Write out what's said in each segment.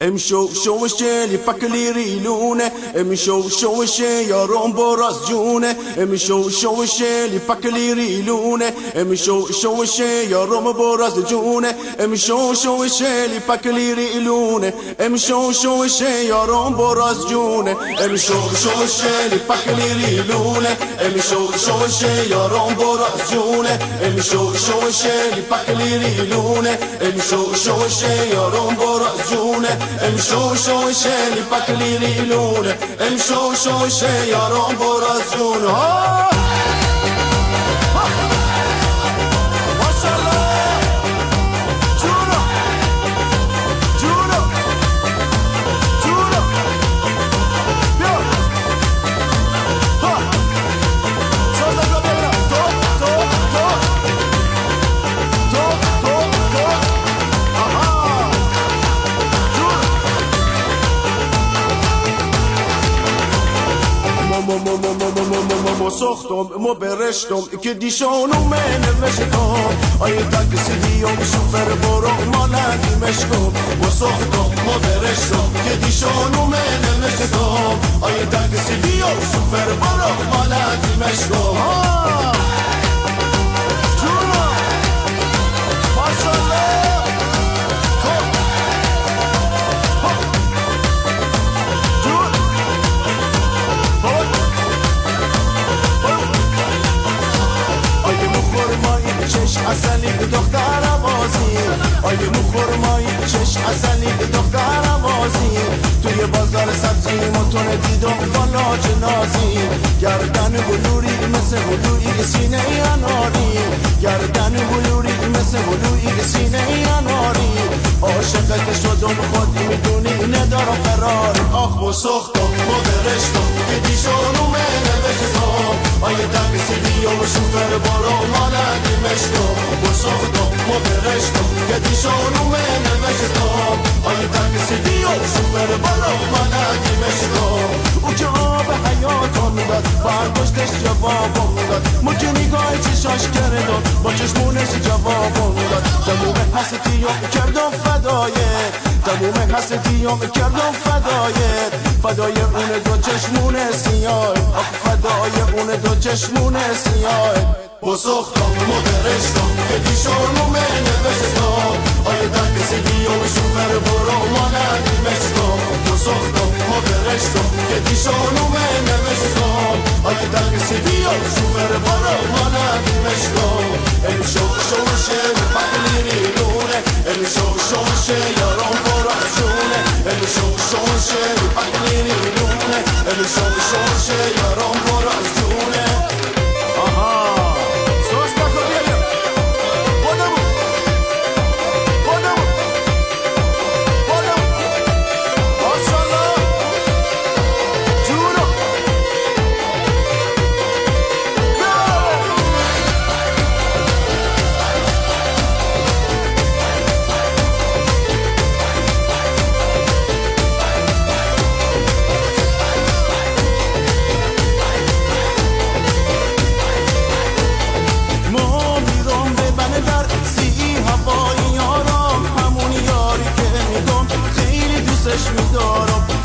امشو شوشه لیپکلی ریلونه امشو شوشه یارم براز جونه امشو شوشه لیپکلی ریلونه امشو شوشه یارم براز جونه امشو شوشه لیپکلی ریلونه امشو شوشه یارم براز جونه امشو شوشه لیپکلی ریلونه امشو شوشه یارم براز جونه امشو شوشه لیپکلی ریلونه امشو شوشه یارم براز جونه امشو شوشه لیپکلی ریلونه امشو شوشه یارم براز جونه ساختم ما برشتم که دیشانو من نوشتم آیه تاکسی دیوم شوفر برو مالندی مشکم ما ساختم ما برشتم که دیشانو من نوشتم آیه تاکسی دیوم شوفر برو مالندی مشکم اصلی دختر بازی آیه مخورمایی چش اصلی دختر بازی توی بازار سبزی متون دیدم فلاج نازی گردن بلوری مثل بلوری سینه اناری گردن بلوری مثل بلوری سینه اناری عاشقت شدم خود میدونی ندارم قرار آخ و سختم ما برشتم که دیشانو من نوشتم آیه تاکسی دیوم شوفر برو مالندی مشتم و سختم ما برشتم که دیشانو من نوشتم آیه تاکسی دیوم شوفر برو مالندی مشتم او که آب حیاتم داد برداشتش جوابم داد ما که نگاه چشاش کردم با چشمونش جوابم داد تموم حسیتیو کردم فدایه تموم حسیتیو کردم فدای اون دو چشمون سیاه آخ فدای اون دو چشمون سیاه با سختم ما برشتم که دیشانو من نوشتم آیه تاکسی دیوم شوفر برو مالندی مشتم با سختم ما برشتم که دیشانو من نوشتم آیه تاکسی دیوم شوفر برو مالندی مشتم امشو شوشه لیپکلی ریلونه امشو شوشه یارم براز جونه امشو شوشه لیپکلی ریلونه امشو شوشه یارم براز جونه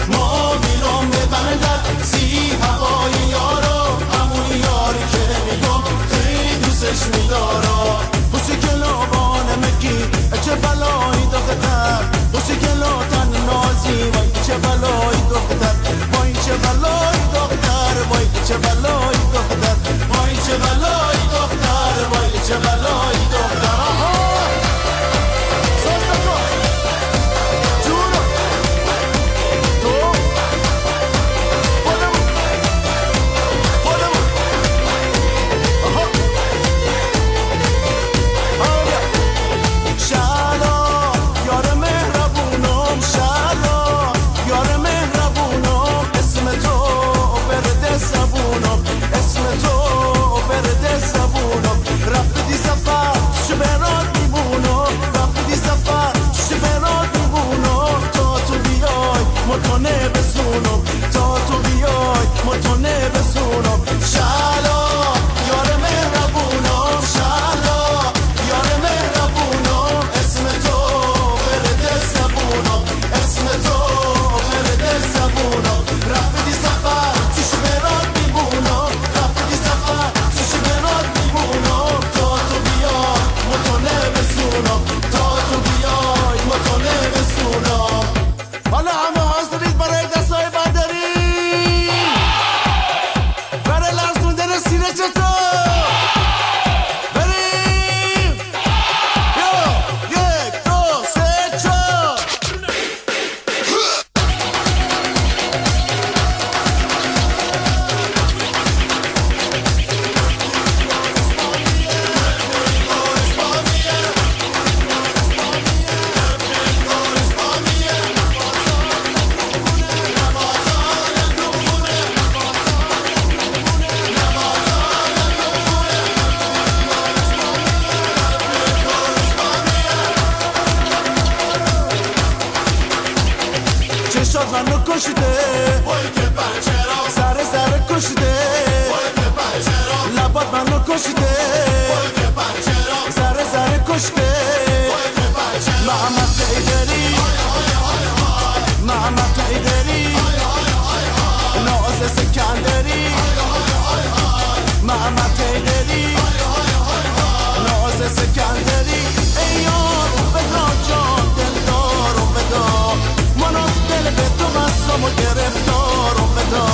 ما میرم به بندر سی هوای یارم همون یاری که میگم خیلی دوستش میدارم بوسی کلابان مکی چه بلایی دختر بوسی کلاتن نازی وای چه بلایی دختر وای چه بلایی دختر وای چه بلایی دختر وای چه بلایی دختر وای چه بلایی دختر چشات منو کشیده سر سر کشیده لبات منو کشیده سر سر کشیده محمد حیدری محمد حیدری ناز سکندری محمد حیدری ناز سکندری ای یار فدا جان دلدار فدا منو دل به تو بستم و گرفتار فدا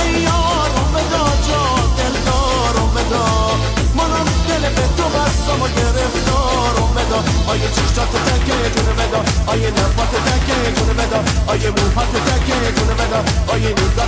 ای یار فدا جان دلدار فدا منو دل به تو بستم و گرفتار فدا آیه چشتات تکه جون فدا آیه لبات تکه جون فدا آیه موهات تکه جون فدا آیه نگاه